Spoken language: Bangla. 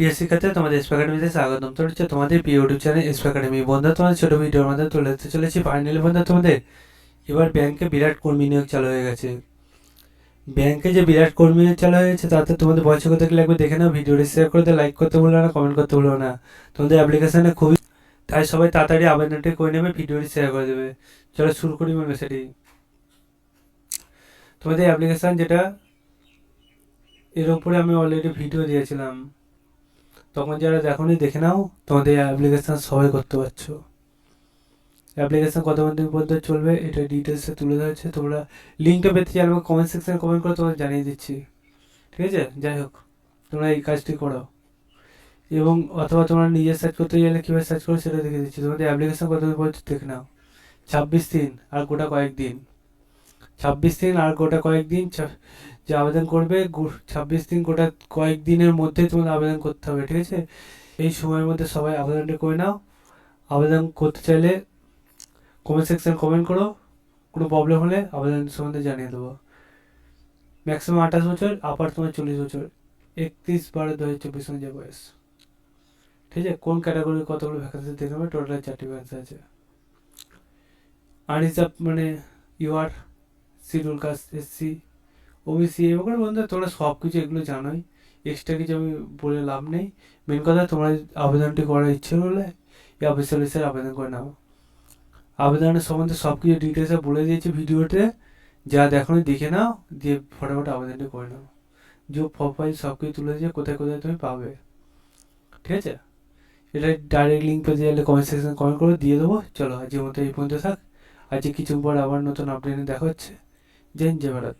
প্রিয় শিক্ষার্থী, তোমাদের এসপি একাডেমিতে স্বাগতম। তো হচ্ছে তোমাদের প্রিয় ইউটিউব চ্যানেল এসপি একাডেমি। বন্ধুরা, তোমাদের ছোটো ভিডিওর মাধ্যমে তুলে ধরতে চলেছি। ফাইনালি বন্ধুরা, তোমাদের এবার ব্যাংকে বিরাট কর্মী নিয়োগ চালু হয়ে গেছে। ব্যাংকে যে বিরাট কর্মী নিয়োগ চালু হয়ে গেছে, তাতে তোমাদের বয়স কত কি লাগবে দেখে নাও। ভিডিওটি শেয়ার করে দাও, লাইক করতে ভুলো না, কমেন্ট করতে ভুলো না। তোমাদের অ্যাপ্লিকেশানে খুবই, তাই সবাই তাড়াতাড়ি আবেদনটি করে নেবে, ভিডিওটি শেয়ার করে দেবে। চলো শুরু করি মনে সেটি। তোমাদের অ্যাপ্লিকেশান যেটা, এর উপরে আমি অলরেডি ভিডিও দিয়েছিলাম, তখন যারা দেখোনি দেখে নাও। তোমাদের অ্যাপ্লিকেশান সবাই করতে পারছো। অ্যাপ্লিকেশান কত দিন পর্যন্ত চলবে এটা ডিটেলসে তুলে ধরেছে। তোমরা লিঙ্কটা পেতে চাইলে আমাকে কমেন্ট সেকশনে কমেন্ট করে তোমাদের জানিয়ে দিচ্ছি, ঠিক আছে? যাই হোক, তোমরা এই কাজটি করো। এবং অথবা তোমরা নিজে সার্চ করতে গেলে কীভাবে সার্চ করো সেটা দেখে দিচ্ছি। তোমাদের অ্যাপ্লিকেশান কত দিন পর্যন্ত দেখে নাও। 26 দিন আর গোটা কয়েকদিন। 26 দিন আর গোটা কয়েকদিন যে আবেদন করবে, 26 দিন গোটা কয়েকদিনের মধ্যেই তোমাদের আবেদন করতে হবে, ঠিক আছে? এই সময়ের মধ্যে সবাই আবেদনটা করে নাও। আবেদন করতে চাইলে কমেন্ট সেকশন কমেন্ট করো। কোনো প্রবলেম হলে আবেদন সম্বন্ধে জানিয়ে দেবো। ম্যাক্সিমাম 28 বছর, আপার তোমার 40 বছর। 31/12/2024 অনুযায়ী বয়স, ঠিক আছে? কোন ক্যাটাগরির কতগুলো ভ্যাকেন্সি দেখে নেবে। টোটাল 4টি ভ্যাকেন্সি আছে। আনরিজার্ভ মানে UR, schedule caste, SC, OBC, এবার বন্ধু তোমরা সব কিছু এগুলো জানোই। এক্সট্রা কিছু আমি বলে লাভ নেই। মেন কথা, তোমরা আবেদনটি করার ইচ্ছে হলে এই অফিসিয়াল আবেদন করে নাও। আবেদনের সম্বন্ধে সব কিছু ডিটেলসে বলে দিয়েছি ভিডিওতে, যা দেখো দেখে নাও, দিয়ে ফটাফট আবেদনটি করে নাও। যে প্রোফাইল সব কিছু তুলে দিয়ে কোথায় কোথায় তুমি পাবে, ঠিক আছে? এটা ডাইরেক্ট লিঙ্ক পেতে গেলে কমেন্ট সেকশন কমেন্ট করে দিয়ে দেবো। চলো আজকের মতো এই পর্যন্ত থাক। আজকে কিছু পর আবার নতুন আপডেট দেখা হচ্ছে। জয় হিন্দ, জয় ভারত।